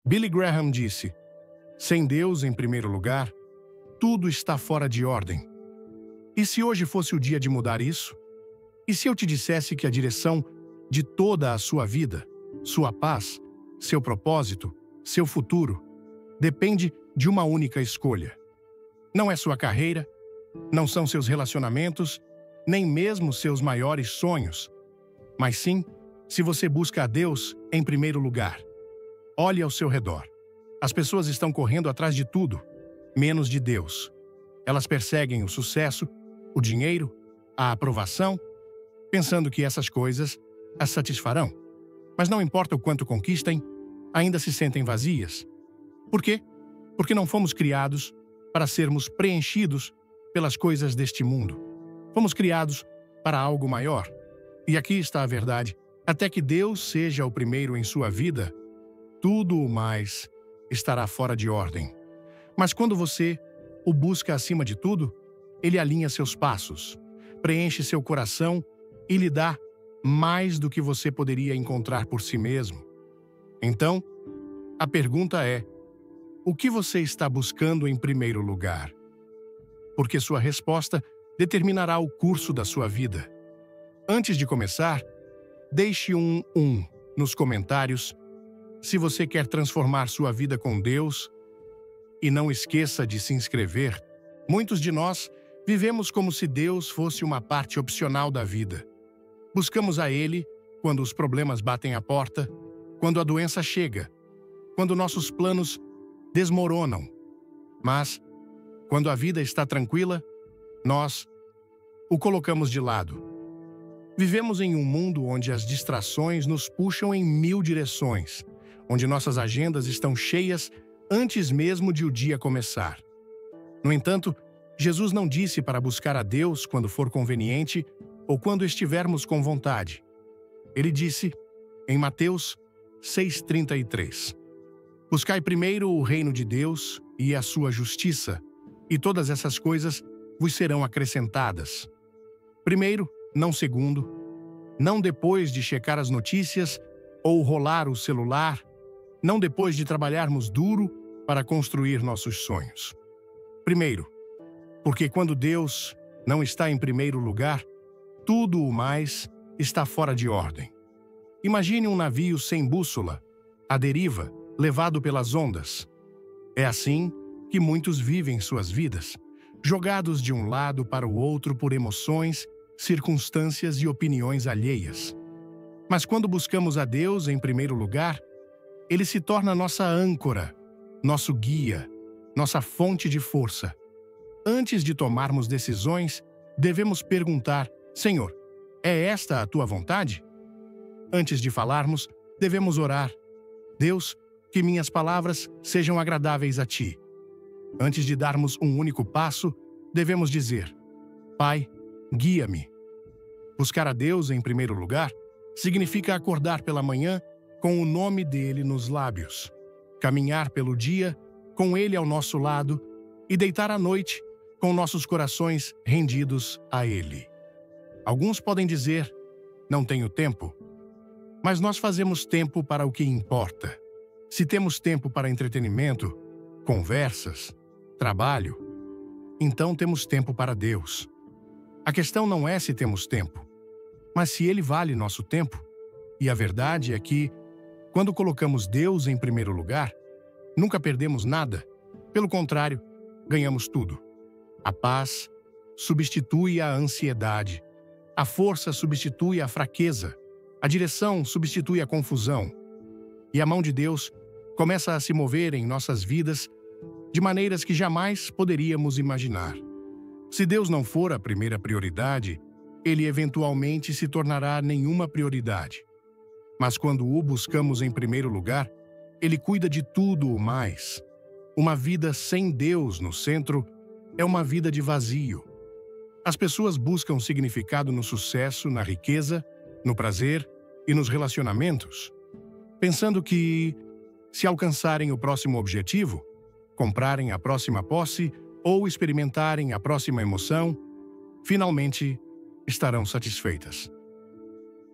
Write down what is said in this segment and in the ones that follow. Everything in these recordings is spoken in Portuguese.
Billy Graham disse: sem Deus em primeiro lugar, tudo está fora de ordem. E se hoje fosse o dia de mudar isso? E se eu te dissesse que a direção de toda a sua vida, sua paz, seu propósito, seu futuro, depende de uma única escolha? Não é sua carreira, não são seus relacionamentos, nem mesmo seus maiores sonhos, mas sim, se você busca a Deus em primeiro lugar. Olhe ao seu redor. As pessoas estão correndo atrás de tudo, menos de Deus. Elas perseguem o sucesso, o dinheiro, a aprovação, pensando que essas coisas as satisfarão. Mas não importa o quanto conquistem, ainda se sentem vazias. Por quê? Porque não fomos criados para sermos preenchidos pelas coisas deste mundo. Fomos criados para algo maior. E aqui está a verdade. Até que Deus seja o primeiro em sua vida, tudo o mais estará fora de ordem. Mas quando você o busca acima de tudo, Ele alinha seus passos, preenche seu coração e lhe dá mais do que você poderia encontrar por si mesmo. Então, a pergunta é: o que você está buscando em primeiro lugar? Porque sua resposta determinará o curso da sua vida. Antes de começar, deixe um nos comentários se você quer transformar sua vida com Deus, e não esqueça de se inscrever. Muitos de nós vivemos como se Deus fosse uma parte opcional da vida. Buscamos a Ele quando os problemas batem à porta, quando a doença chega, quando nossos planos desmoronam. Mas, quando a vida está tranquila, nós o colocamos de lado. Vivemos em um mundo onde as distrações nos puxam em 1000 direções, onde nossas agendas estão cheias antes mesmo de o dia começar. No entanto, Jesus não disse para buscar a Deus quando for conveniente ou quando estivermos com vontade. Ele disse, em Mateus 6,33, buscai primeiro o reino de Deus e a sua justiça, e todas essas coisas vos serão acrescentadas. Primeiro, não segundo, não depois de checar as notícias ou rolar o celular, não depois de trabalharmos duro para construir nossos sonhos. Primeiro, porque quando Deus não está em primeiro lugar, tudo o mais está fora de ordem. Imagine um navio sem bússola, à deriva, levado pelas ondas. É assim que muitos vivem suas vidas, jogados de um lado para o outro por emoções, circunstâncias e opiniões alheias. Mas quando buscamos a Deus em primeiro lugar, Ele se torna nossa âncora, nosso guia, nossa fonte de força. Antes de tomarmos decisões, devemos perguntar: Senhor, é esta a tua vontade? Antes de falarmos, devemos orar: Deus, que minhas palavras sejam agradáveis a ti. Antes de darmos um único passo, devemos dizer: Pai, guia-me. Buscar a Deus em primeiro lugar significa acordar pela manhã com o nome dele nos lábios, caminhar pelo dia com ele ao nosso lado e deitar à noite com nossos corações rendidos a ele. Alguns podem dizer: não tenho tempo, mas nós fazemos tempo para o que importa. Se temos tempo para entretenimento, conversas, trabalho, então temos tempo para Deus. A questão não é se temos tempo, mas se Ele vale nosso tempo. E a verdade é que, quando colocamos Deus em primeiro lugar, nunca perdemos nada. Pelo contrário, ganhamos tudo. A paz substitui a ansiedade. A força substitui a fraqueza. A direção substitui a confusão. E a mão de Deus começa a se mover em nossas vidas de maneiras que jamais poderíamos imaginar. Se Deus não for a primeira prioridade, Ele eventualmente se tornará nenhuma prioridade. Mas quando o buscamos em primeiro lugar, Ele cuida de tudo o mais. Uma vida sem Deus no centro é uma vida de vazio. As pessoas buscam significado no sucesso, na riqueza, no prazer e nos relacionamentos, pensando que, se alcançarem o próximo objetivo, comprarem a próxima posse ou experimentarem a próxima emoção, finalmente estarão satisfeitas.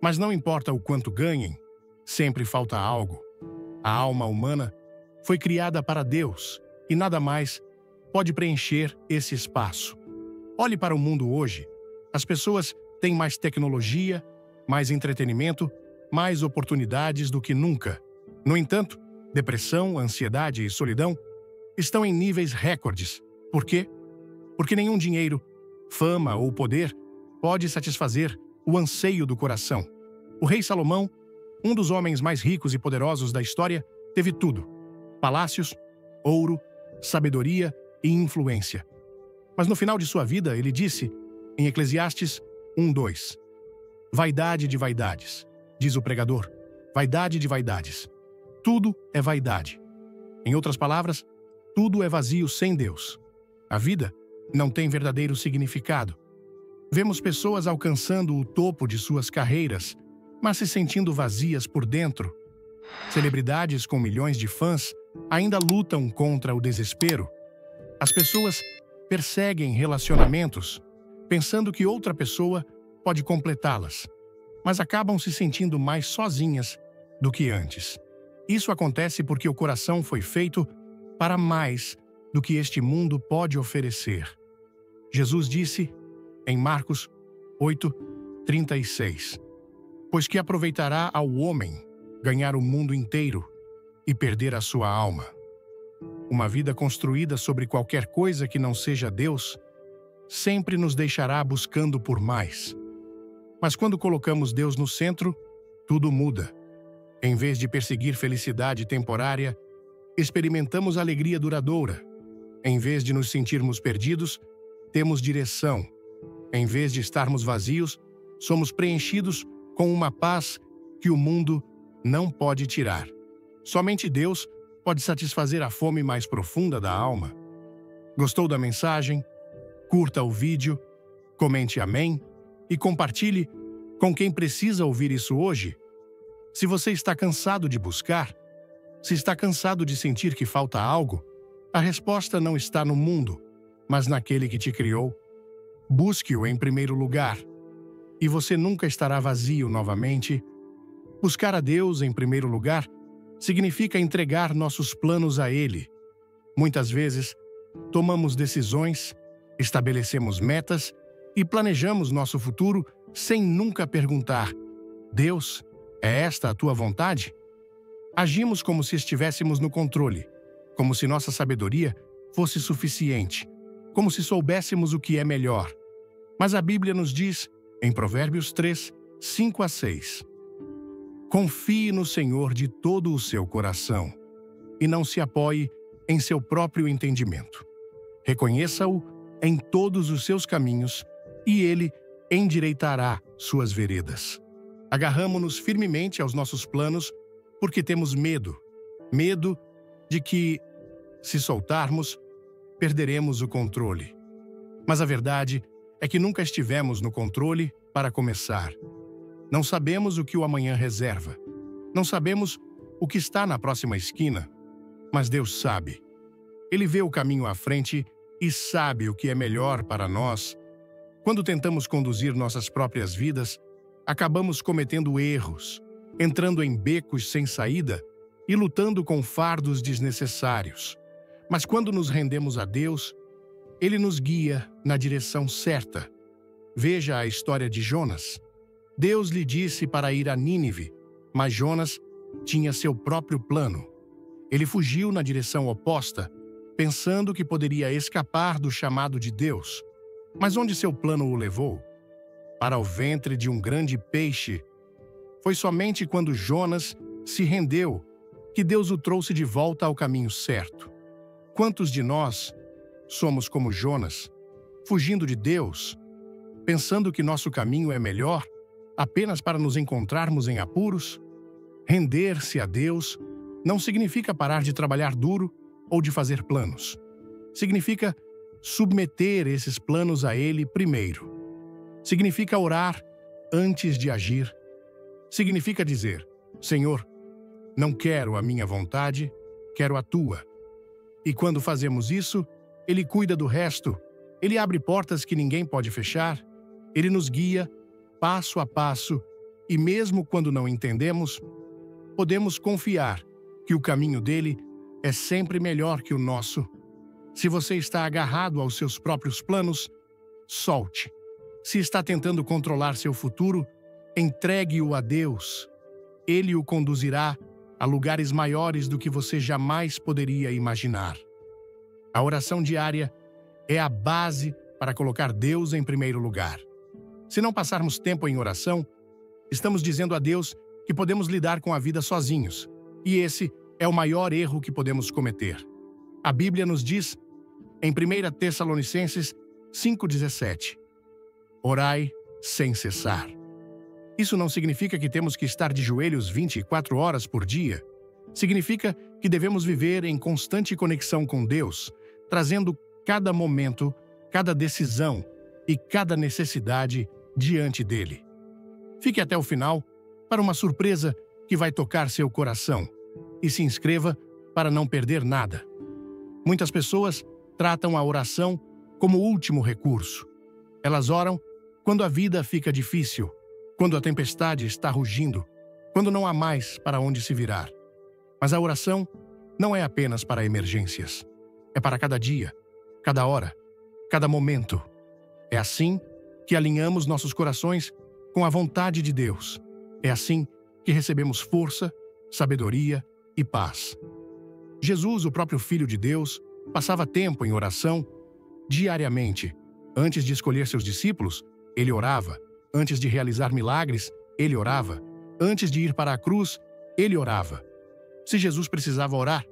Mas não importa o quanto ganhem, sempre falta algo. A alma humana foi criada para Deus e nada mais pode preencher esse espaço. Olhe para o mundo hoje. As pessoas têm mais tecnologia, mais entretenimento, mais oportunidades do que nunca. No entanto, depressão, ansiedade e solidão estão em níveis recordes. Por quê? Porque nenhum dinheiro, fama ou poder pode satisfazer o anseio do coração. O rei Salomão, um dos homens mais ricos e poderosos da história, teve tudo: palácios, ouro, sabedoria e influência. Mas no final de sua vida, ele disse, em Eclesiastes 1:2, vaidade de vaidades, diz o pregador, vaidade de vaidades. Tudo é vaidade. Em outras palavras, tudo é vazio sem Deus. A vida não tem verdadeiro significado. Vemos pessoas alcançando o topo de suas carreiras, mas se sentindo vazias por dentro. Celebridades com milhões de fãs ainda lutam contra o desespero. As pessoas perseguem relacionamentos, pensando que outra pessoa pode completá-las, mas acabam se sentindo mais sozinhas do que antes. Isso acontece porque o coração foi feito para mais do que este mundo pode oferecer. Jesus disse em Marcos 8:36, pois que aproveitará ao homem ganhar o mundo inteiro e perder a sua alma. Uma vida construída sobre qualquer coisa que não seja Deus sempre nos deixará buscando por mais. Mas quando colocamos Deus no centro, tudo muda. Em vez de perseguir felicidade temporária, experimentamos alegria duradoura. Em vez de nos sentirmos perdidos, temos direção. Em vez de estarmos vazios, somos preenchidos com uma paz que o mundo não pode tirar. Somente Deus pode satisfazer a fome mais profunda da alma. Gostou da mensagem? Curta o vídeo, comente amém e compartilhe com quem precisa ouvir isso hoje. Se você está cansado de buscar, se está cansado de sentir que falta algo, a resposta não está no mundo, mas naquele que te criou. Busque-o em primeiro lugar, e você nunca estará vazio novamente. Buscar a Deus em primeiro lugar significa entregar nossos planos a Ele. Muitas vezes, tomamos decisões, estabelecemos metas e planejamos nosso futuro sem nunca perguntar: Deus, é esta a tua vontade? Agimos como se estivéssemos no controle, como se nossa sabedoria fosse suficiente, como se soubéssemos o que é melhor. Mas a Bíblia nos diz, em Provérbios 3:5-6, confie no Senhor de todo o seu coração e não se apoie em seu próprio entendimento. Reconheça-o em todos os seus caminhos e Ele endireitará suas veredas. Agarramo-nos firmemente aos nossos planos porque temos medo de que, se soltarmos, perderemos o controle. Mas a verdade é que nunca estivemos no controle para começar. Não sabemos o que o amanhã reserva. Não sabemos o que está na próxima esquina. Mas Deus sabe. Ele vê o caminho à frente e sabe o que é melhor para nós. Quando tentamos conduzir nossas próprias vidas, acabamos cometendo erros, entrando em becos sem saída e lutando com fardos desnecessários. Mas quando nos rendemos a Deus, Ele nos guia na direção certa. Veja a história de Jonas. Deus lhe disse para ir a Nínive, mas Jonas tinha seu próprio plano. Ele fugiu na direção oposta, pensando que poderia escapar do chamado de Deus. Mas onde seu plano o levou? Para o ventre de um grande peixe. Foi somente quando Jonas se rendeu que Deus o trouxe de volta ao caminho certo. Quantos de nós somos como Jonas, fugindo de Deus, pensando que nosso caminho é melhor apenas para nos encontrarmos em apuros? Render-se a Deus não significa parar de trabalhar duro ou de fazer planos. Significa submeter esses planos a Ele primeiro. Significa orar antes de agir. Significa dizer: Senhor, não quero a minha vontade, quero a Tua. E quando fazemos isso, Ele cuida do resto. Ele abre portas que ninguém pode fechar. Ele nos guia passo a passo e mesmo quando não entendemos, podemos confiar que o caminho dele é sempre melhor que o nosso. Se você está agarrado aos seus próprios planos, solte. Se está tentando controlar seu futuro, entregue-o a Deus. Ele o conduzirá a lugares maiores do que você jamais poderia imaginar. A oração diária é a base para colocar Deus em primeiro lugar. Se não passarmos tempo em oração, estamos dizendo a Deus que podemos lidar com a vida sozinhos, e esse é o maior erro que podemos cometer. A Bíblia nos diz, em 1 Tessalonicenses 5,17, orai sem cessar. Isso não significa que temos que estar de joelhos 24 horas por dia. Significa que devemos viver em constante conexão com Deus, trazendo cada momento, cada decisão e cada necessidade diante dele. Fique até o final para uma surpresa que vai tocar seu coração e se inscreva para não perder nada. Muitas pessoas tratam a oração como último recurso. Elas oram quando a vida fica difícil, quando a tempestade está rugindo, quando não há mais para onde se virar. Mas a oração não é apenas para emergências. É para cada dia, cada hora, cada momento. É assim que alinhamos nossos corações com a vontade de Deus. É assim que recebemos força, sabedoria e paz. Jesus, o próprio Filho de Deus, passava tempo em oração diariamente. Antes de escolher seus discípulos, ele orava. Antes de realizar milagres, ele orava. Antes de ir para a cruz, ele orava. Se Jesus precisava orar,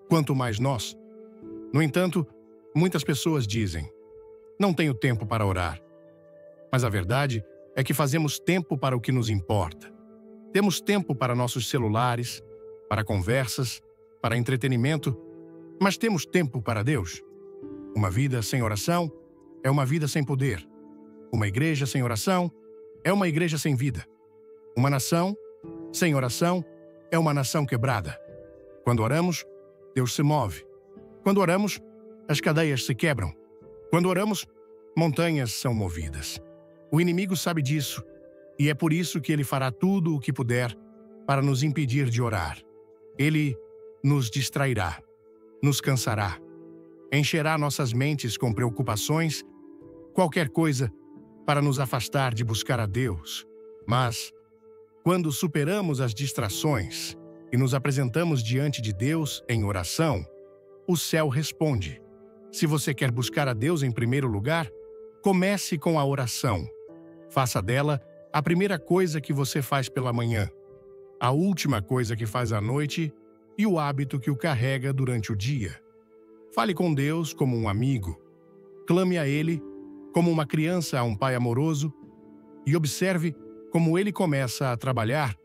quanto mais nós. No entanto, muitas pessoas dizem, não tenho tempo para orar. Mas a verdade é que fazemos tempo para o que nos importa. Temos tempo para nossos celulares, para conversas, para entretenimento, mas temos tempo para Deus. Uma vida sem oração é uma vida sem poder. Uma igreja sem oração é uma igreja sem vida. Uma nação sem oração é uma nação quebrada. Quando oramos, Deus se move. Quando oramos, as cadeias se quebram. Quando oramos, montanhas são movidas. O inimigo sabe disso, e é por isso que ele fará tudo o que puder para nos impedir de orar. Ele nos distrairá, nos cansará, encherá nossas mentes com preocupações, qualquer coisa para nos afastar de buscar a Deus. Mas, quando superamos as distrações e nos apresentamos diante de Deus em oração, o céu responde. Se você quer buscar a Deus em primeiro lugar, comece com a oração. Faça dela a primeira coisa que você faz pela manhã, a última coisa que faz à noite e o hábito que o carrega durante o dia. Fale com Deus como um amigo. Clame a Ele como uma criança a um pai amoroso e observe como Ele começa a trabalhar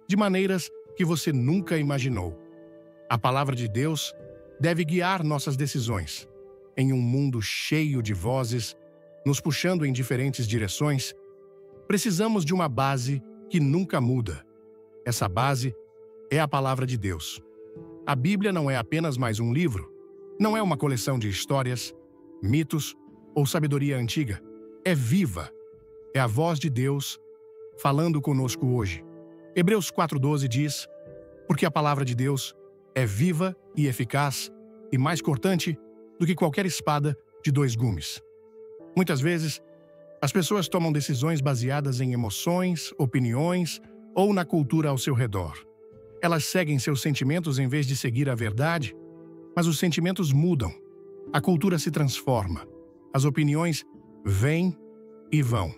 de maneiras que você nunca imaginou. A palavra de Deus deve guiar nossas decisões. Em um mundo cheio de vozes, nos puxando em diferentes direções, precisamos de uma base que nunca muda. Essa base é a palavra de Deus. A Bíblia não é apenas mais um livro, não é uma coleção de histórias, mitos ou sabedoria antiga. É viva. É a voz de Deus falando conosco hoje. Hebreus 4:12 diz, porque a palavra de Deus é viva e eficaz e mais cortante do que qualquer espada de 2 gumes. Muitas vezes, as pessoas tomam decisões baseadas em emoções, opiniões ou na cultura ao seu redor. Elas seguem seus sentimentos em vez de seguir a verdade, mas os sentimentos mudam. A cultura se transforma. As opiniões vêm e vão.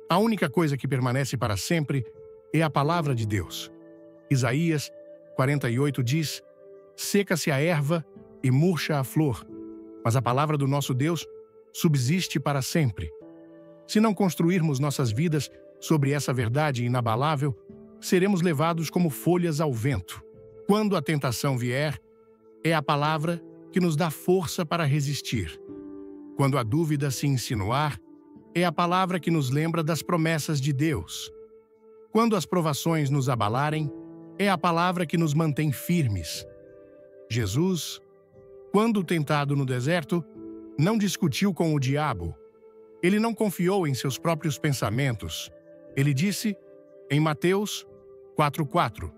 A única coisa que permanece para sempre é a palavra de Deus. Isaías 48 diz, seca-se a erva e murcha a flor, mas a palavra do nosso Deus subsiste para sempre. Se não construirmos nossas vidas sobre essa verdade inabalável, seremos levados como folhas ao vento. Quando a tentação vier, é a palavra que nos dá força para resistir. Quando a dúvida se insinuar, é a palavra que nos lembra das promessas de Deus. Quando as provações nos abalarem, é a palavra que nos mantém firmes. Jesus, quando tentado no deserto, não discutiu com o diabo. Ele não confiou em seus próprios pensamentos. Ele disse, em Mateus 4:4,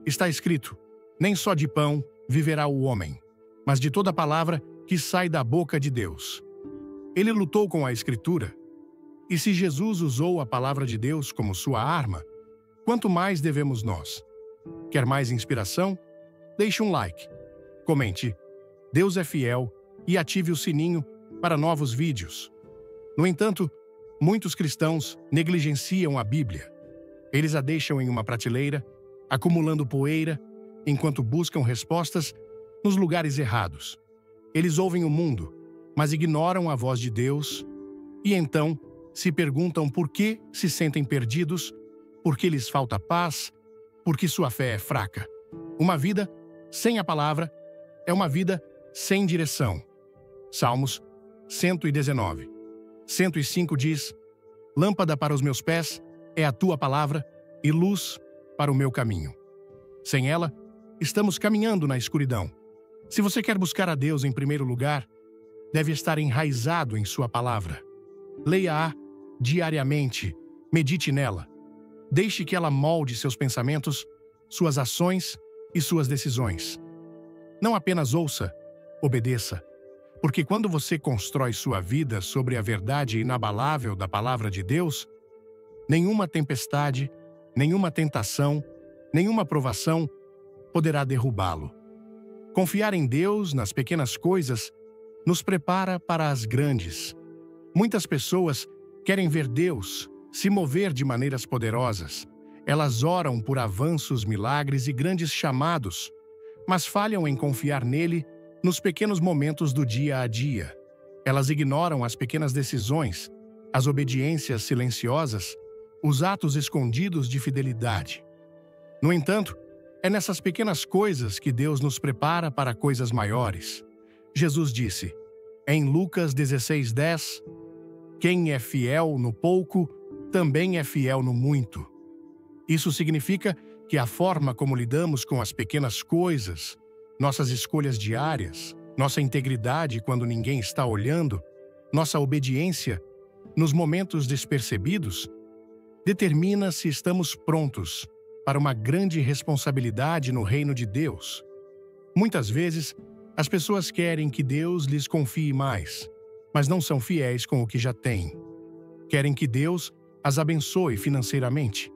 está escrito, nem só de pão viverá o homem, mas de toda palavra que sai da boca de Deus. Ele lutou com a Escritura. E se Jesus usou a palavra de Deus como sua arma, quanto mais devemos nós? Quer mais inspiração? Deixe um like, comente, Deus é fiel e ative o sininho para novos vídeos. No entanto, muitos cristãos negligenciam a Bíblia. Eles a deixam em uma prateleira, acumulando poeira, enquanto buscam respostas nos lugares errados. Eles ouvem o mundo, mas ignoram a voz de Deus, e então se perguntam por que se sentem perdidos, por que lhes falta paz, por que sua fé é fraca. Uma vida sem a palavra é uma vida sem direção. Salmos 119. 105 diz: Lâmpada para os meus pés é a tua palavra e luz para o meu caminho. Sem ela, estamos caminhando na escuridão. Se você quer buscar a Deus em primeiro lugar, deve estar enraizado em sua palavra. Leia-a diariamente, medite nela. Deixe que ela molde seus pensamentos, suas ações e suas decisões. Não apenas ouça, obedeça. Porque quando você constrói sua vida sobre a verdade inabalável da palavra de Deus, nenhuma tempestade, nenhuma tentação, nenhuma provação poderá derrubá-lo. Confiar em Deus nas pequenas coisas nos prepara para as grandes. Muitas pessoas querem ver Deus se mover de maneiras poderosas. Elas oram por avanços, milagres e grandes chamados, mas falham em confiar nele nos pequenos momentos do dia a dia. Elas ignoram as pequenas decisões, as obediências silenciosas, os atos escondidos de fidelidade. No entanto, é nessas pequenas coisas que Deus nos prepara para coisas maiores. Jesus disse, em Lucas 16:10, quem é fiel no pouco, também é fiel no muito. Isso significa que a forma como lidamos com as pequenas coisas, nossas escolhas diárias, nossa integridade quando ninguém está olhando, nossa obediência nos momentos despercebidos, determina se estamos prontos para uma grande responsabilidade no reino de Deus. Muitas vezes, as pessoas querem que Deus lhes confie mais, mas não são fiéis com o que já têm. Querem que Deus as abençoe financeiramente,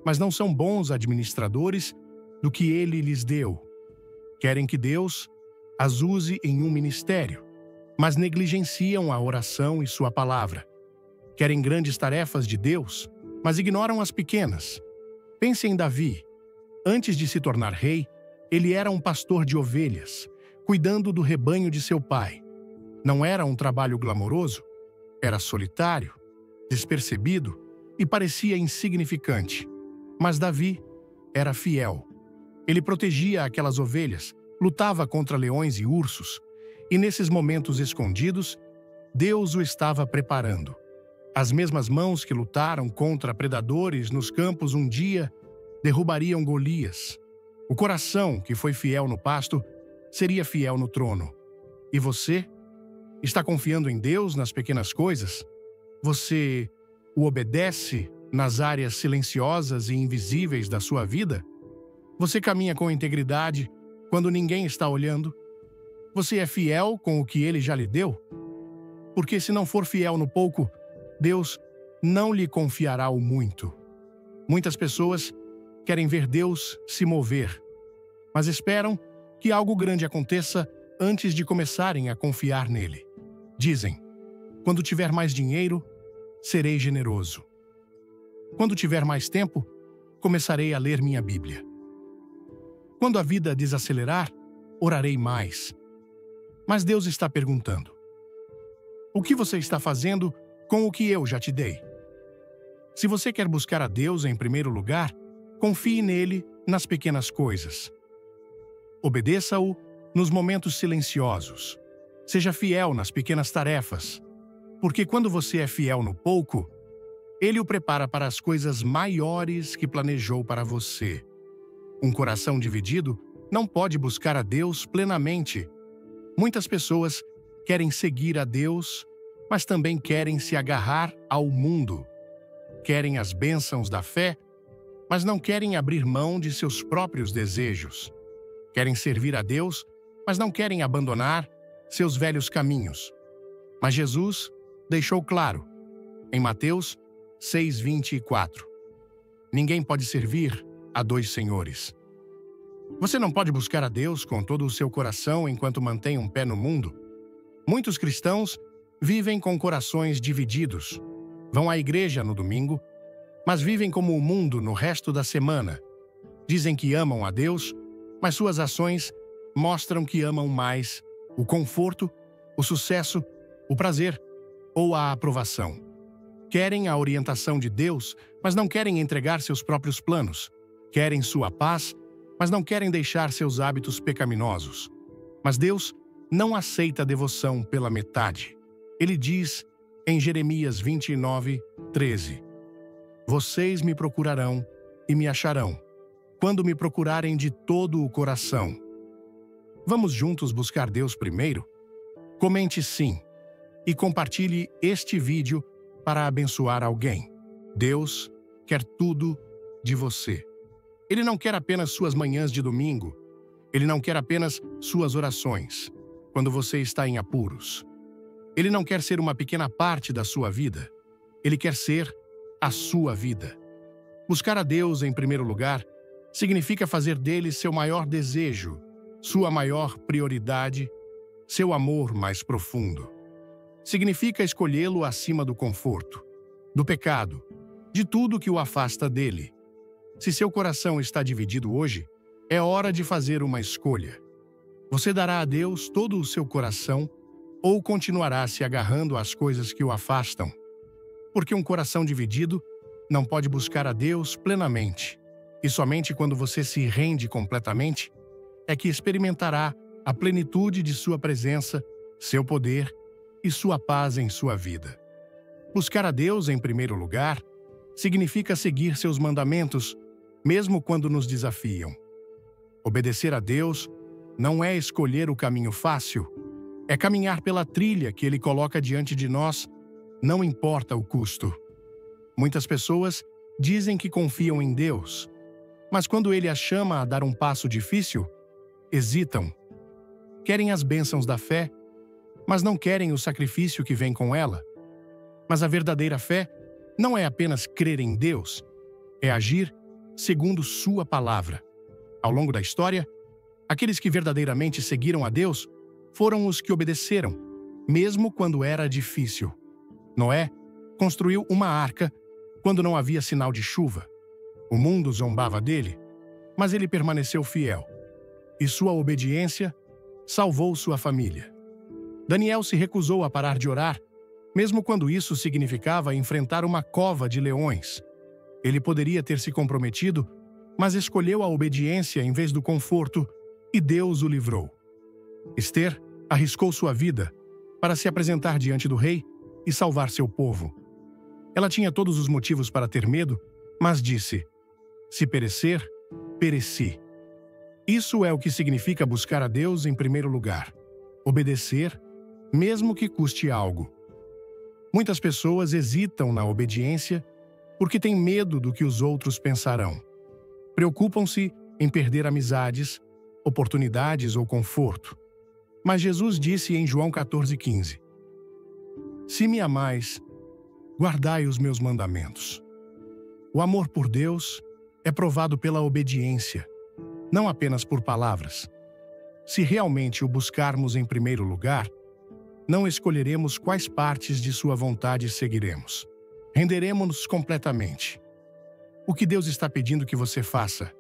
mas não são bons administradores do que Ele lhes deu. Querem que Deus as use em um ministério, mas negligenciam a oração e sua palavra. Querem grandes tarefas de Deus, mas ignoram as pequenas. Pense em Davi. Antes de se tornar rei, ele era um pastor de ovelhas, cuidando do rebanho de seu pai. Não era um trabalho glamouroso, era solitário, despercebido e parecia insignificante. Mas Davi era fiel. Ele protegia aquelas ovelhas, lutava contra leões e ursos, e nesses momentos escondidos, Deus o estava preparando. As mesmas mãos que lutaram contra predadores nos campos um dia derrubariam Golias. O coração que foi fiel no pasto seria fiel no trono. E você? Está confiando em Deus nas pequenas coisas? Você o obedece nas áreas silenciosas e invisíveis da sua vida? Você caminha com integridade quando ninguém está olhando? Você é fiel com o que Ele já lhe deu? Porque se não for fiel no pouco, Deus não lhe confiará o muito. Muitas pessoas querem ver Deus se mover, mas esperam que algo grande aconteça antes de começarem a confiar nele. Dizem, quando tiver mais dinheiro, serei generoso. Quando tiver mais tempo, começarei a ler minha Bíblia. Quando a vida desacelerar, orarei mais. Mas Deus está perguntando, o que você está fazendo com o que eu já te dei? Se você quer buscar a Deus em primeiro lugar, confie nele nas pequenas coisas. Obedeça-o nos momentos silenciosos. Seja fiel nas pequenas tarefas, porque quando você é fiel no pouco, Ele o prepara para as coisas maiores que planejou para você. Um coração dividido não pode buscar a Deus plenamente. Muitas pessoas querem seguir a Deus, mas também querem se agarrar ao mundo. Querem as bênçãos da fé, mas não querem abrir mão de seus próprios desejos. Querem servir a Deus, mas não querem abandonar seus velhos caminhos. Mas Jesus deixou claro, em Mateus 6:24, ninguém pode servir a dois senhores. Você não pode buscar a Deus com todo o seu coração enquanto mantém um pé no mundo. Muitos cristãos vivem com corações divididos. Vão à igreja no domingo, mas vivem como o mundo no resto da semana. Dizem que amam a Deus, mas suas ações mostram que amam mais o conforto, o sucesso, o prazer ou a aprovação. Querem a orientação de Deus, mas não querem entregar seus próprios planos. Querem sua paz, mas não querem deixar seus hábitos pecaminosos. Mas Deus não aceita devoção pela metade. Ele diz em Jeremias 29:13, vocês me procurarão e me acharão, quando me procurarem de todo o coração. Vamos juntos buscar Deus primeiro? Comente sim e compartilhe este vídeo para abençoar alguém. Deus quer tudo de você. Ele não quer apenas suas manhãs de domingo. Ele não quer apenas suas orações, quando você está em apuros. Ele não quer ser uma pequena parte da sua vida. Ele quer ser a sua vida. Buscar a Deus em primeiro lugar significa fazer dele seu maior desejo, sua maior prioridade, seu amor mais profundo. Significa escolhê-lo acima do conforto, do pecado, de tudo que o afasta dele. Se seu coração está dividido hoje, é hora de fazer uma escolha. Você dará a Deus todo o seu coração ou continuará se agarrando às coisas que o afastam? Porque um coração dividido não pode buscar a Deus plenamente. E somente quando você se rende completamente é que experimentará a plenitude de sua presença, seu poder e sua paz em sua vida. Buscar a Deus em primeiro lugar significa seguir seus mandamentos, mesmo quando nos desafiam. Obedecer a Deus não é escolher o caminho fácil, é caminhar pela trilha que Ele coloca diante de nós, não importa o custo. Muitas pessoas dizem que confiam em Deus, mas quando Ele as chama a dar um passo difícil, hesitam. Querem as bênçãos da fé, mas não querem o sacrifício que vem com ela. Mas a verdadeira fé não é apenas crer em Deus, é agir segundo sua palavra. Ao longo da história, aqueles que verdadeiramente seguiram a Deus foram os que obedeceram, mesmo quando era difícil. Noé construiu uma arca quando não havia sinal de chuva. O mundo zombava dele, mas ele permaneceu fiel. E sua obediência salvou sua família. Daniel se recusou a parar de orar, mesmo quando isso significava enfrentar uma cova de leões. Ele poderia ter se comprometido, mas escolheu a obediência em vez do conforto, e Deus o livrou. Esther arriscou sua vida para se apresentar diante do rei e salvar seu povo. Ela tinha todos os motivos para ter medo, mas disse: se perecer, pereci. Isso é o que significa buscar a Deus em primeiro lugar. Obedecer, mesmo que custe algo. Muitas pessoas hesitam na obediência porque têm medo do que os outros pensarão. Preocupam-se em perder amizades, oportunidades ou conforto. Mas Jesus disse em João 14:15, se me amais, guardai os meus mandamentos. O amor por Deus é provado pela obediência, não apenas por palavras. Se realmente o buscarmos em primeiro lugar, não escolheremos quais partes de sua vontade seguiremos. Renderemos-nos completamente. O que Deus está pedindo que você faça?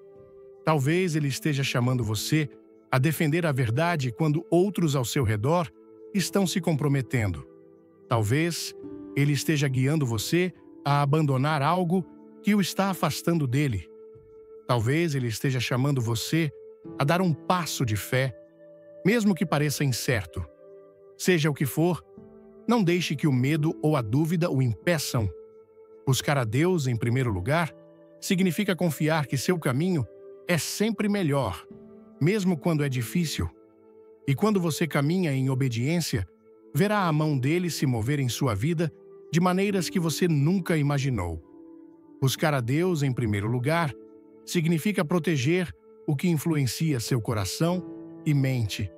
Talvez Ele esteja chamando você a defender a verdade quando outros ao seu redor estão se comprometendo. Talvez Ele esteja guiando você a abandonar algo que o está afastando dele. Talvez Ele esteja chamando você a dar um passo de fé, mesmo que pareça incerto. Seja o que for, não deixe que o medo ou a dúvida o impeçam. Buscar a Deus em primeiro lugar significa confiar que seu caminho é sempre melhor, mesmo quando é difícil. E quando você caminha em obediência, verá a mão dele se mover em sua vida de maneiras que você nunca imaginou. Buscar a Deus em primeiro lugar significa proteger o que influencia seu coração e mente.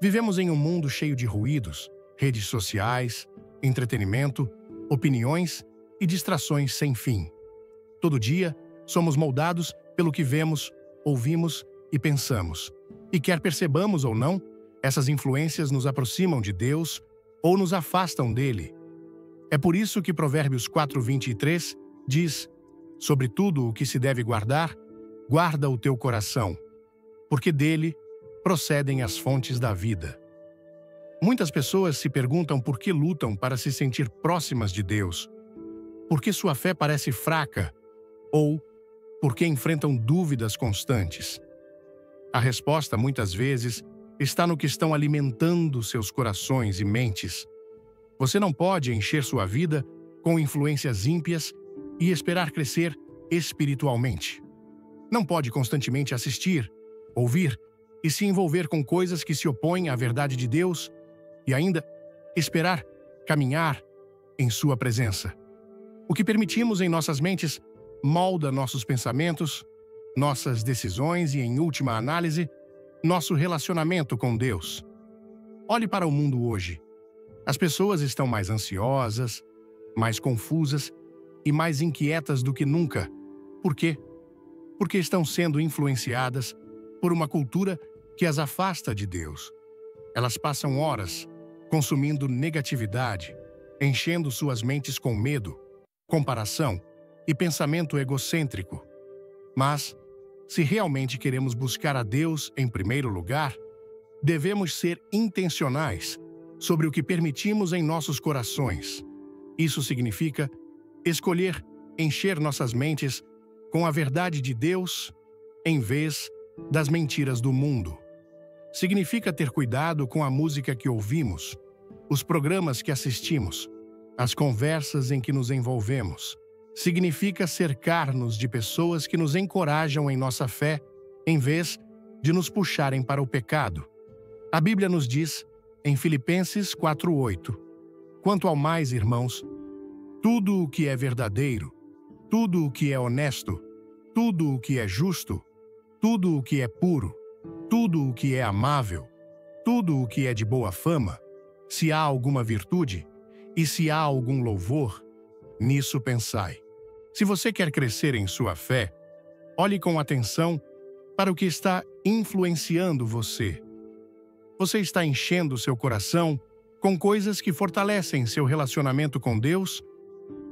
Vivemos em um mundo cheio de ruídos, redes sociais, entretenimento, opiniões e distrações sem fim. Todo dia, somos moldados pelo que vemos, ouvimos e pensamos. E quer percebamos ou não, essas influências nos aproximam de Deus ou nos afastam dele. É por isso que Provérbios 4:23 diz: sobre tudo o que se deve guardar, guarda o teu coração, porque dele procedem as fontes da vida. Muitas pessoas se perguntam por que lutam para se sentir próximas de Deus, por que sua fé parece fraca ou por que enfrentam dúvidas constantes. A resposta, muitas vezes, está no que estão alimentando seus corações e mentes. Você não pode encher sua vida com influências ímpias e esperar crescer espiritualmente. Não pode constantemente assistir, ouvir e se envolver com coisas que se opõem à verdade de Deus e ainda esperar caminhar em sua presença. O que permitimos em nossas mentes molda nossos pensamentos, nossas decisões e, em última análise, nosso relacionamento com Deus. Olhe para o mundo hoje. As pessoas estão mais ansiosas, mais confusas e mais inquietas do que nunca. Por quê? Porque estão sendo influenciadas por uma cultura que as afasta de Deus. Elas passam horas consumindo negatividade, enchendo suas mentes com medo, comparação e pensamento egocêntrico. Mas, se realmente queremos buscar a Deus em primeiro lugar, devemos ser intencionais sobre o que permitimos em nossos corações. Isso significa escolher encher nossas mentes com a verdade de Deus em vez das mentiras do mundo. Significa ter cuidado com a música que ouvimos, os programas que assistimos, as conversas em que nos envolvemos. Significa cercar-nos de pessoas que nos encorajam em nossa fé, em vez de nos puxarem para o pecado. A Bíblia nos diz, em Filipenses 4:8, quanto ao mais, irmãos, tudo o que é verdadeiro, tudo o que é honesto, tudo o que é justo, tudo o que é puro, tudo o que é amável, tudo o que é de boa fama, se há alguma virtude e se há algum louvor, nisso pensai. Se você quer crescer em sua fé, olhe com atenção para o que está influenciando você. Você está enchendo seu coração com coisas que fortalecem seu relacionamento com Deus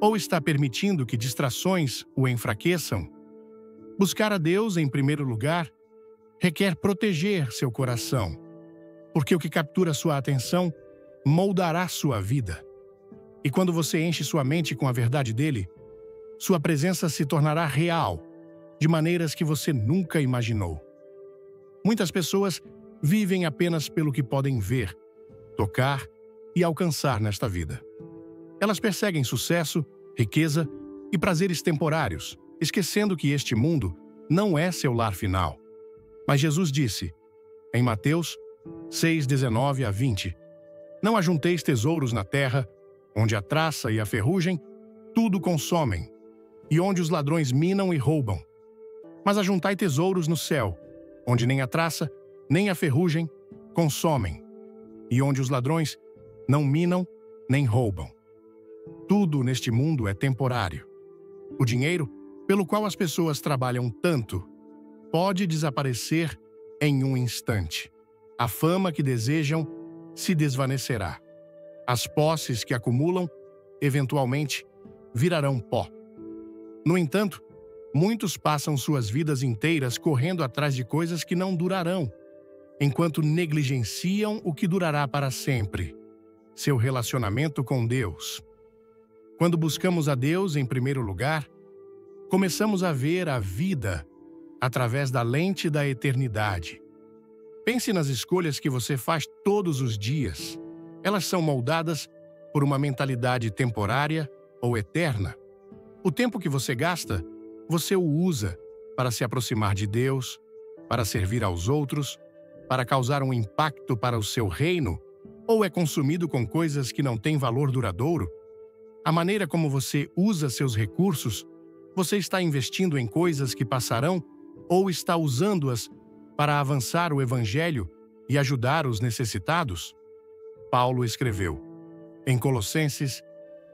ou está permitindo que distrações o enfraqueçam? Buscar a Deus em primeiro lugar requer proteger seu coração, porque o que captura sua atenção moldará sua vida. E quando você enche sua mente com a verdade dele, sua presença se tornará real, de maneiras que você nunca imaginou. Muitas pessoas vivem apenas pelo que podem ver, tocar e alcançar nesta vida. Elas perseguem sucesso, riqueza e prazeres temporários, esquecendo que este mundo não é seu lar final. Mas Jesus disse, em Mateus 6:19-20, não ajunteis tesouros na terra, onde a traça e a ferrugem tudo consomem, e onde os ladrões minam e roubam. Mas ajuntai tesouros no céu, onde nem a traça, nem a ferrugem consomem, e onde os ladrões não minam nem roubam. Tudo neste mundo é temporário. O dinheiro, pelo qual as pessoas trabalham tanto, pode desaparecer em um instante. A fama que desejam se desvanecerá. As posses que acumulam, eventualmente, virarão pó. No entanto, muitos passam suas vidas inteiras correndo atrás de coisas que não durarão, enquanto negligenciam o que durará para sempre, seu relacionamento com Deus. Quando buscamos a Deus em primeiro lugar, começamos a ver a vida através da lente da eternidade. Pense nas escolhas que você faz todos os dias. Elas são moldadas por uma mentalidade temporária ou eterna. O tempo que você gasta, você o usa para se aproximar de Deus, para servir aos outros, para causar um impacto para o seu reino, ou é consumido com coisas que não têm valor duradouro? A maneira como você usa seus recursos, você está investindo em coisas que passarão Ou está usando-as para avançar o Evangelho e ajudar os necessitados? Paulo escreveu, em Colossenses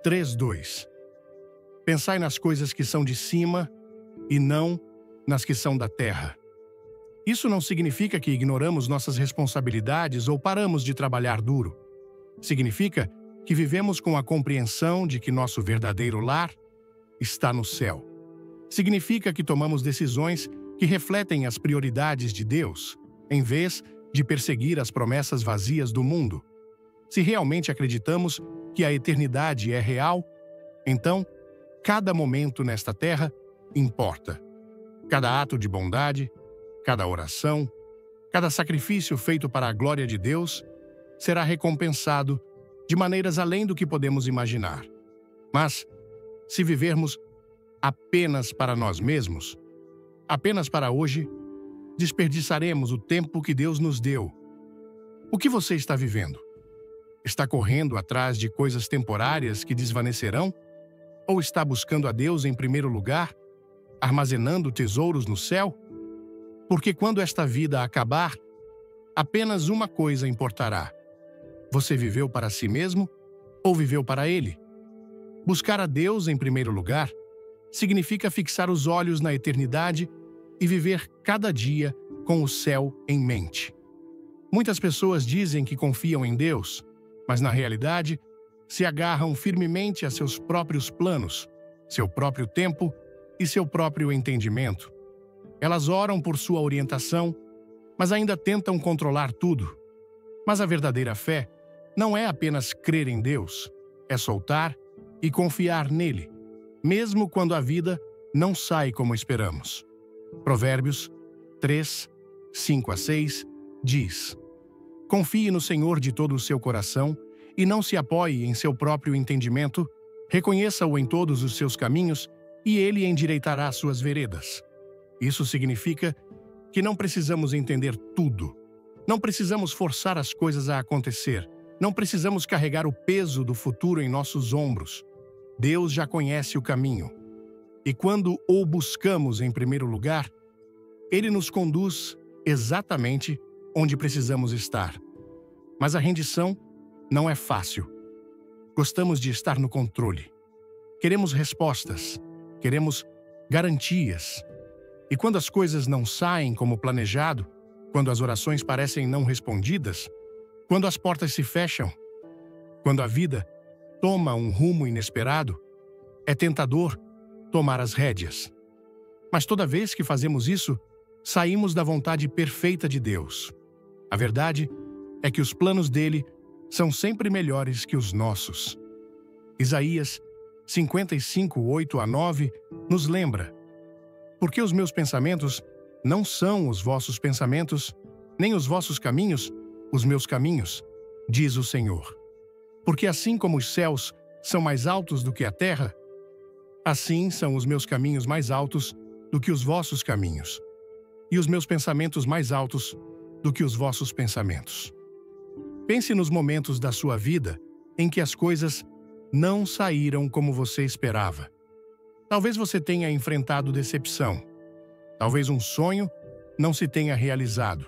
3:2, pensai nas coisas que são de cima e não nas que são da terra. Isso não significa que ignoramos nossas responsabilidades ou paramos de trabalhar duro. Significa que vivemos com a compreensão de que nosso verdadeiro lar está no céu. Significa que tomamos decisões que refletem as prioridades de Deus, em vez de perseguir as promessas vazias do mundo. Se realmente acreditamos que a eternidade é real, então, cada momento nesta terra importa. Cada ato de bondade, cada oração, cada sacrifício feito para a glória de Deus será recompensado de maneiras além do que podemos imaginar. Mas, se vivermos apenas para nós mesmos, apenas para hoje, desperdiçaremos o tempo que Deus nos deu. O que você está vivendo? Está correndo atrás de coisas temporárias que desvanecerão? Ou está buscando a Deus em primeiro lugar, armazenando tesouros no céu? Porque quando esta vida acabar, apenas uma coisa importará. Você viveu para si mesmo ou viveu para Ele? Buscar a Deus em primeiro lugar significa fixar os olhos na eternidade e viver cada dia com o céu em mente. Muitas pessoas dizem que confiam em Deus, mas na realidade se agarram firmemente a seus próprios planos, seu próprio tempo e seu próprio entendimento. Elas oram por sua orientação, mas ainda tentam controlar tudo. Mas a verdadeira fé não é apenas crer em Deus, é soltar e confiar nele, mesmo quando a vida não sai como esperamos. Provérbios 3, 5-6 diz: confie no Senhor de todo o seu coração e não se apoie em seu próprio entendimento, reconheça-o em todos os seus caminhos e ele endireitará suas veredas. Isso significa que não precisamos entender tudo. Não precisamos forçar as coisas a acontecer. Não precisamos carregar o peso do futuro em nossos ombros. Deus já conhece o caminho. E quando o buscamos em primeiro lugar, Ele nos conduz exatamente onde precisamos estar. Mas a rendição não é fácil. Gostamos de estar no controle. Queremos respostas. Queremos garantias. E quando as coisas não saem como planejado, quando as orações parecem não respondidas, quando as portas se fecham, quando a vida toma um rumo inesperado, é tentador tomar as rédeas. Mas toda vez que fazemos isso, saímos da vontade perfeita de Deus. A verdade é que os planos dele são sempre melhores que os nossos. Isaías 55, 8-9 nos lembra: porque os meus pensamentos não são os vossos pensamentos, nem os vossos caminhos os meus caminhos, diz o Senhor. Porque assim como os céus são mais altos do que a terra, assim são os meus caminhos mais altos do que os vossos caminhos, e os meus pensamentos mais altos do que os vossos pensamentos. Pense nos momentos da sua vida em que as coisas não saíram como você esperava. Talvez você tenha enfrentado decepção. Talvez um sonho não se tenha realizado.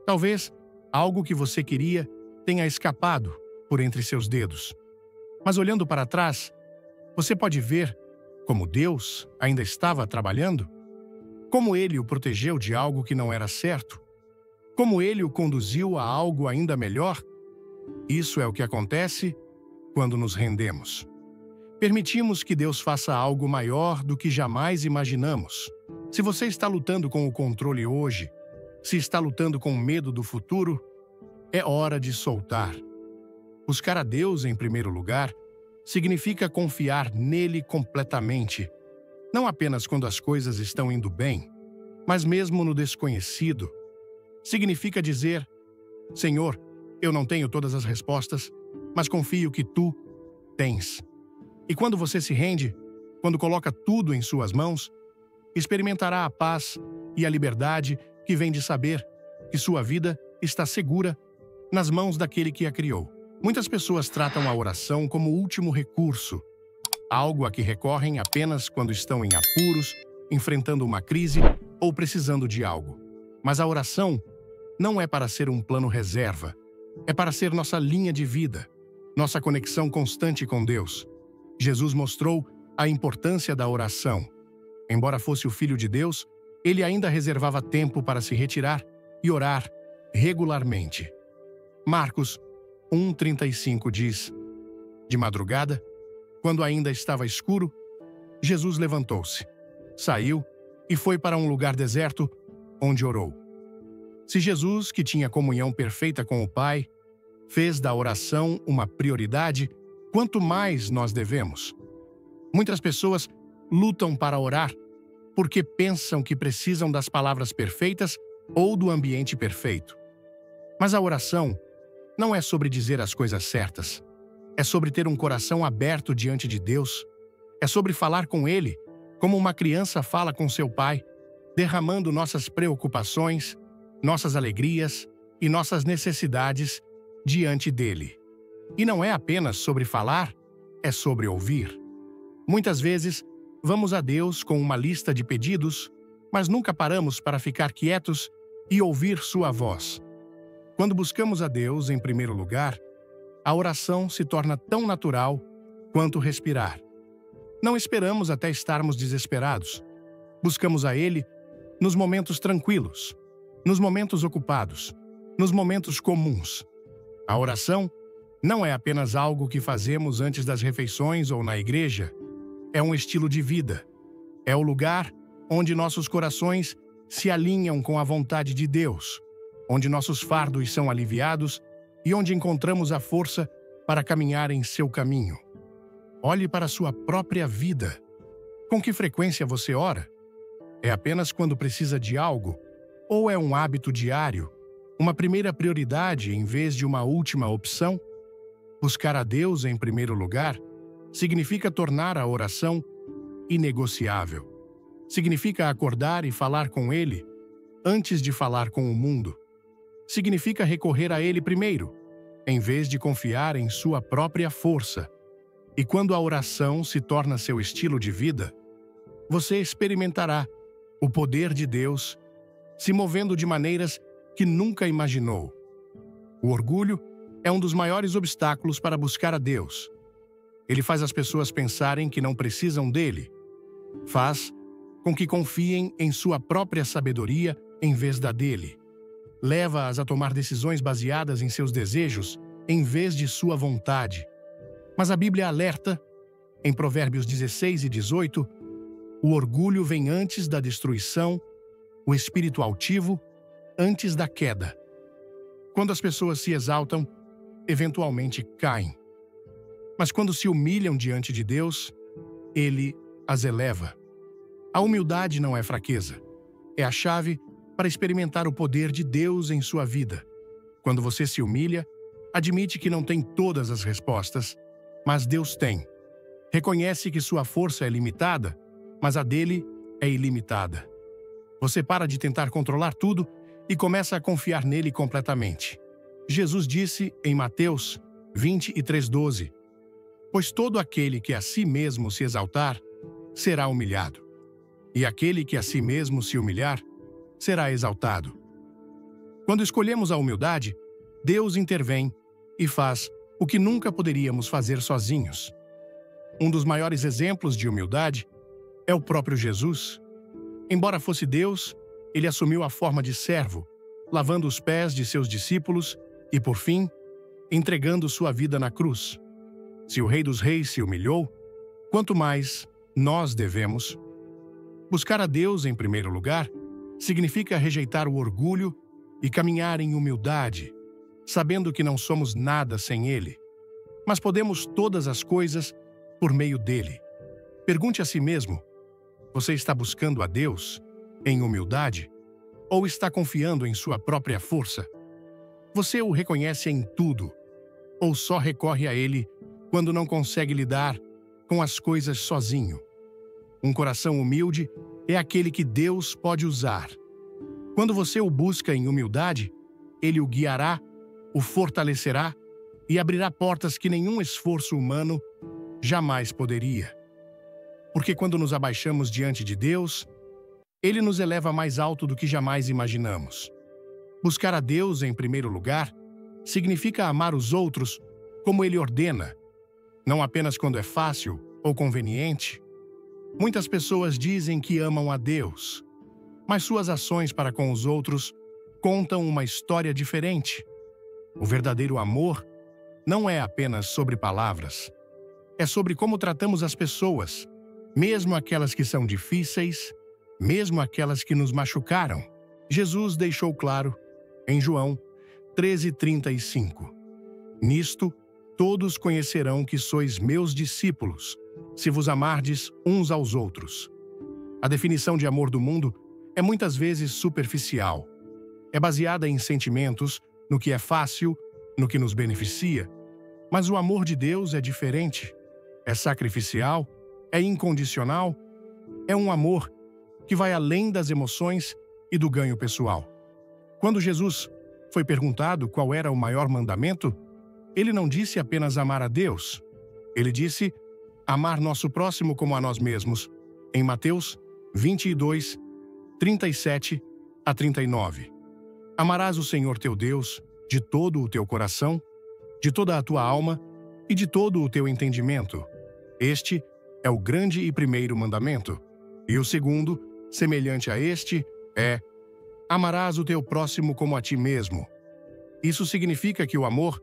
Talvez algo que você queria tenha escapado por entre seus dedos. Mas olhando para trás, você pode ver como Deus ainda estava trabalhando, como Ele o protegeu de algo que não era certo, como Ele o conduziu a algo ainda melhor. Isso é o que acontece quando nos rendemos. Permitimos que Deus faça algo maior do que jamais imaginamos. Se você está lutando com o controle hoje, se está lutando com medo do futuro, é hora de soltar. Buscar a Deus em primeiro lugar significa confiar nele completamente, não apenas quando as coisas estão indo bem, mas mesmo no desconhecido. Significa dizer: Senhor, eu não tenho todas as respostas, mas confio que Tu tens. E quando você se rende, quando coloca tudo em suas mãos, experimentará a paz e a liberdade que vem de saber que sua vida está segura nas mãos daquele que a criou. Muitas pessoas tratam a oração como último recurso, algo a que recorrem apenas quando estão em apuros, enfrentando uma crise ou precisando de algo. Mas a oração não é para ser um plano reserva. É para ser nossa linha de vida, nossa conexão constante com Deus. Jesus mostrou a importância da oração. Embora fosse o Filho de Deus, ele ainda reservava tempo para se retirar e orar regularmente. Marcos 1:35 diz: de madrugada, quando ainda estava escuro, Jesus levantou-se, saiu e foi para um lugar deserto, onde orou. Se Jesus, que tinha comunhão perfeita com o Pai, fez da oração uma prioridade, quanto mais nós devemos. Muitas pessoas lutam para orar porque pensam que precisam das palavras perfeitas ou do ambiente perfeito. Mas a oração não é sobre dizer as coisas certas. É sobre ter um coração aberto diante de Deus. É sobre falar com Ele, como uma criança fala com seu pai, derramando nossas preocupações, nossas alegrias e nossas necessidades diante dele. E não é apenas sobre falar, é sobre ouvir. Muitas vezes, vamos a Deus com uma lista de pedidos, mas nunca paramos para ficar quietos e ouvir sua voz. Quando buscamos a Deus em primeiro lugar, a oração se torna tão natural quanto respirar. Não esperamos até estarmos desesperados. Buscamos a Ele nos momentos tranquilos, nos momentos ocupados, nos momentos comuns. A oração não é apenas algo que fazemos antes das refeições ou na igreja. É um estilo de vida. É o lugar onde nossos corações se alinham com a vontade de Deus, onde nossos fardos são aliviados e onde encontramos a força para caminhar em seu caminho. Olhe para a sua própria vida. Com que frequência você ora? É apenas quando precisa de algo? Ou é um hábito diário? Uma primeira prioridade em vez de uma última opção? Buscar a Deus em primeiro lugar significa tornar a oração inegociável. Significa acordar e falar com Ele antes de falar com o mundo. Significa recorrer a Ele primeiro, em vez de confiar em sua própria força. E quando a oração se torna seu estilo de vida, você experimentará o poder de Deus se movendo de maneiras que nunca imaginou. O orgulho é um dos maiores obstáculos para buscar a Deus. Ele faz as pessoas pensarem que não precisam dele. Faz com que confiem em sua própria sabedoria em vez da dele. Leva-as a tomar decisões baseadas em seus desejos em vez de sua vontade. Mas a Bíblia alerta, em Provérbios 16 e 18, o orgulho vem antes da destruição, o espírito altivo antes da queda. Quando as pessoas se exaltam, eventualmente caem. Mas quando se humilham diante de Deus, Ele as eleva. A humildade não é fraqueza. É a chave para experimentar o poder de Deus em sua vida. Quando você se humilha, admite que não tem todas as respostas, mas Deus tem. Reconhece que sua força é limitada, mas a dele é ilimitada. Você para de tentar controlar tudo e começa a confiar nele completamente. Jesus disse em Mateus 23:12, pois todo aquele que a si mesmo se exaltar, será humilhado. E aquele que a si mesmo se humilhar, será exaltado. Quando escolhemos a humildade, Deus intervém e faz o que nunca poderíamos fazer sozinhos. Um dos maiores exemplos de humildade é o próprio Jesus. Embora fosse Deus, ele assumiu a forma de servo, lavando os pés de seus discípulos e, por fim, entregando sua vida na cruz. Se o Rei dos Reis se humilhou, quanto mais nós devemos. Buscar a Deus em primeiro lugar significa rejeitar o orgulho e caminhar em humildade, sabendo que não somos nada sem Ele, mas podemos todas as coisas por meio dele. Pergunte a si mesmo: você está buscando a Deus em humildade ou está confiando em sua própria força? Você o reconhece em tudo ou só recorre a Ele quando não consegue lidar com as coisas sozinho? Um coração humilde é aquele que Deus pode usar. Quando você o busca em humildade, Ele o guiará, o fortalecerá e abrirá portas que nenhum esforço humano jamais poderia. Porque quando nos abaixamos diante de Deus, Ele nos eleva mais alto do que jamais imaginamos. Buscar a Deus em primeiro lugar significa amar os outros como Ele ordena, não apenas quando é fácil ou conveniente. Muitas pessoas dizem que amam a Deus, mas suas ações para com os outros contam uma história diferente. O verdadeiro amor não é apenas sobre palavras. É sobre como tratamos as pessoas, mesmo aquelas que são difíceis, mesmo aquelas que nos machucaram. Jesus deixou claro, em João 13:35, Nisto, todos conhecerão que sois meus discípulos, se vos amardes uns aos outros. A definição de amor do mundo é muitas vezes superficial. É baseada em sentimentos, no que é fácil, no que nos beneficia. Mas o amor de Deus é diferente. É sacrificial, é incondicional, é um amor que vai além das emoções e do ganho pessoal. Quando Jesus foi perguntado qual era o maior mandamento, ele não disse apenas amar a Deus. Ele disse amar nosso próximo como a nós mesmos, em Mateus 22, 37 a 39. Amarás o Senhor teu Deus de todo o teu coração, de toda a tua alma e de todo o teu entendimento. Este é o grande e primeiro mandamento. E o segundo, semelhante a este, é: amarás o teu próximo como a ti mesmo. Isso significa que o amor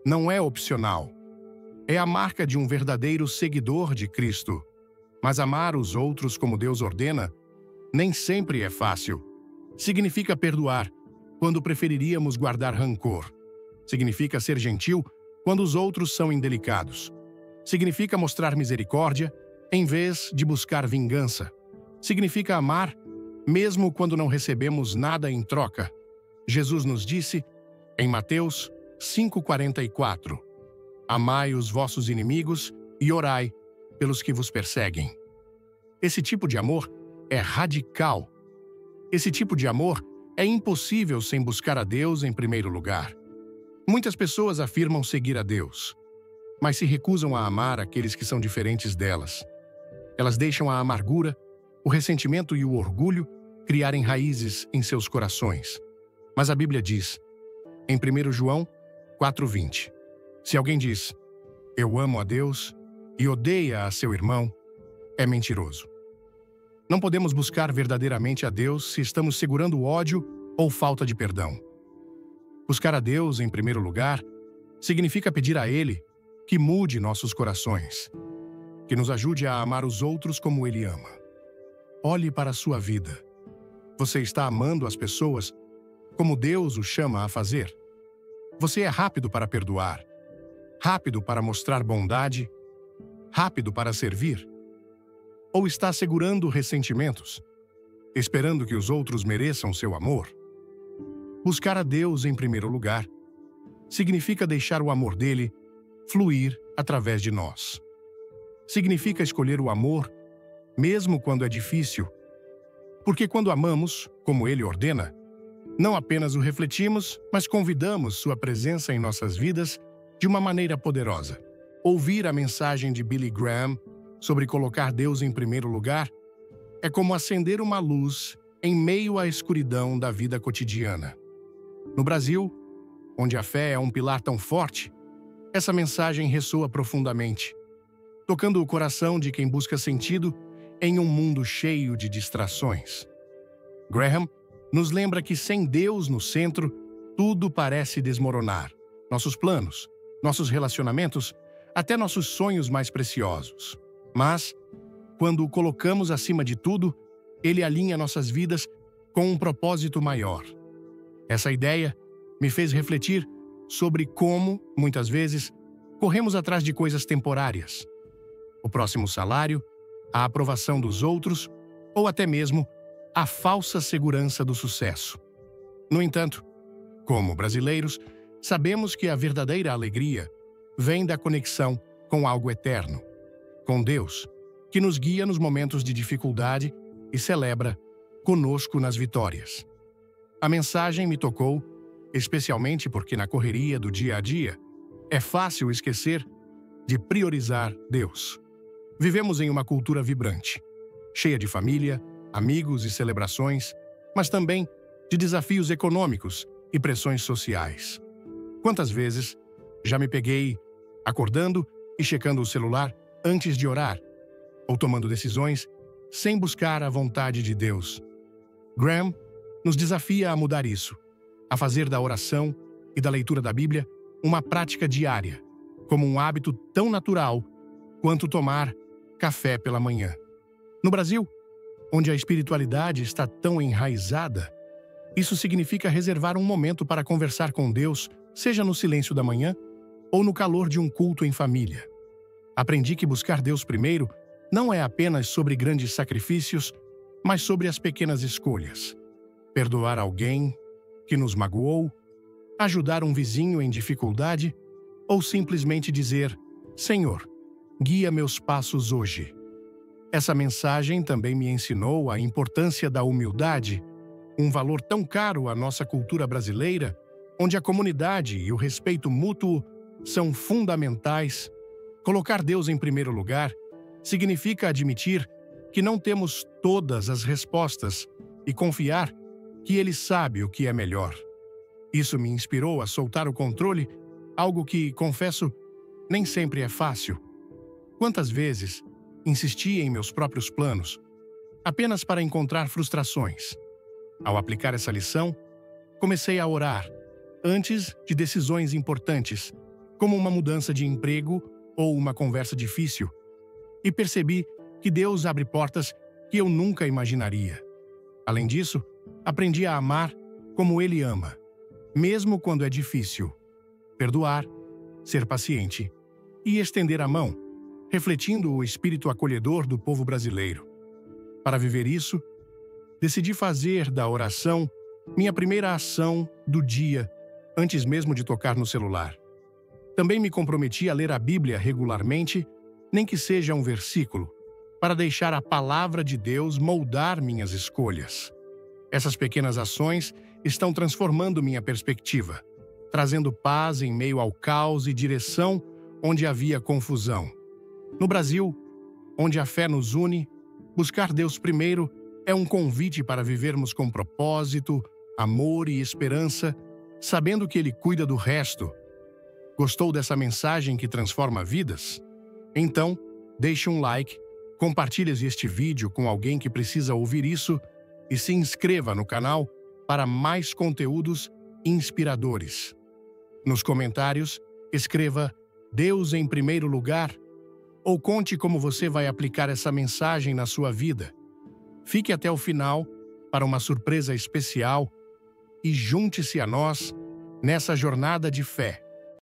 não é opcional. É a marca de um verdadeiro seguidor de Cristo. Mas amar os outros como Deus ordena nem sempre é fácil. Significa perdoar quando preferiríamos guardar rancor. Significa ser gentil quando os outros são indelicados. Significa mostrar misericórdia em vez de buscar vingança. Significa amar mesmo quando não recebemos nada em troca. Jesus nos disse, em Mateus 5:44, amai os vossos inimigos e orai pelos que vos perseguem. Esse tipo de amor é radical. Esse tipo de amor é impossível sem buscar a Deus em primeiro lugar. Muitas pessoas afirmam seguir a Deus, mas se recusam a amar aqueles que são diferentes delas. Elas deixam a amargura, o ressentimento e o orgulho criarem raízes em seus corações. Mas a Bíblia diz, em 1 João 4:20, se alguém diz, eu amo a Deus, e odeia a seu irmão, é mentiroso. Não podemos buscar verdadeiramente a Deus se estamos segurando ódio ou falta de perdão. Buscar a Deus em primeiro lugar significa pedir a Ele que mude nossos corações, que nos ajude a amar os outros como Ele ama. Olhe para a sua vida. Você está amando as pessoas como Deus o chama a fazer? Você é rápido para perdoar, rápido para mostrar bondade, rápido para servir? Ou está segurando ressentimentos, esperando que os outros mereçam seu amor? Buscar a Deus em primeiro lugar significa deixar o amor dele fluir através de nós. Significa escolher o amor, mesmo quando é difícil, porque quando amamos, como ele ordena, não apenas o refletimos, mas convidamos sua presença em nossas vidas de uma maneira poderosa. Ouvir a mensagem de Billy Graham sobre colocar Deus em primeiro lugar é como acender uma luz em meio à escuridão da vida cotidiana. No Brasil, onde a fé é um pilar tão forte, essa mensagem ressoa profundamente, tocando o coração de quem busca sentido em um mundo cheio de distrações. Graham nos lembra que sem Deus no centro, tudo parece desmoronar. Nossos planos, nossos relacionamentos, até nossos sonhos mais preciosos. Mas, quando o colocamos acima de tudo, ele alinha nossas vidas com um propósito maior. Essa ideia me fez refletir sobre como, muitas vezes, corremos atrás de coisas temporárias. O próximo salário, a aprovação dos outros ou até mesmo a falsa segurança do sucesso. No entanto, como brasileiros, sabemos que a verdadeira alegria vem da conexão com algo eterno, com Deus, que nos guia nos momentos de dificuldade e celebra conosco nas vitórias. A mensagem me tocou, especialmente porque na correria do dia a dia, é fácil esquecer de priorizar Deus. Vivemos em uma cultura vibrante, cheia de família, amigos e celebrações, mas também de desafios econômicos e pressões sociais. Quantas vezes já me peguei acordando e checando o celular antes de orar, ou tomando decisões sem buscar a vontade de Deus? Graham nos desafia a mudar isso, a fazer da oração e da leitura da Bíblia uma prática diária, como um hábito tão natural quanto tomar café pela manhã. No Brasil, onde a espiritualidade está tão enraizada, isso significa reservar um momento para conversar com Deus, seja no silêncio da manhã ou no calor de um culto em família. Aprendi que buscar Deus primeiro não é apenas sobre grandes sacrifícios, mas sobre as pequenas escolhas. Perdoar alguém que nos magoou, ajudar um vizinho em dificuldade ou simplesmente dizer: Senhor, guia meus passos hoje. Essa mensagem também me ensinou a importância da humildade, um valor tão caro à nossa cultura brasileira, onde a comunidade e o respeito mútuo são fundamentais. Colocar Deus em primeiro lugar significa admitir que não temos todas as respostas e confiar que Ele sabe o que é melhor. Isso me inspirou a soltar o controle, algo que, confesso, nem sempre é fácil. Quantas vezes insisti em meus próprios planos, apenas para encontrar frustrações? Ao aplicar essa lição, comecei a orar antes de decisões importantes, como uma mudança de emprego ou uma conversa difícil, e percebi que Deus abre portas que eu nunca imaginaria. Além disso, aprendi a amar como Ele ama, mesmo quando é difícil. Perdoar, ser paciente e estender a mão, refletindo o espírito acolhedor do povo brasileiro. Para viver isso, decidi fazer da oração minha primeira ação do dia, antes mesmo de tocar no celular. Também me comprometi a ler a Bíblia regularmente, nem que seja um versículo, para deixar a palavra de Deus moldar minhas escolhas. Essas pequenas ações estão transformando minha perspectiva, trazendo paz em meio ao caos e direção onde havia confusão. No Brasil, onde a fé nos une, buscar Deus primeiro é um convite para vivermos com propósito, amor e esperança, sabendo que Ele cuida do resto. Gostou dessa mensagem que transforma vidas? Então, deixe um like, compartilhe este vídeo com alguém que precisa ouvir isso e se inscreva no canal para mais conteúdos inspiradores. Nos comentários, escreva Deus em primeiro lugar ou conte como você vai aplicar essa mensagem na sua vida. Fique até o final para uma surpresa especial e junte-se a nós nessa jornada de fé.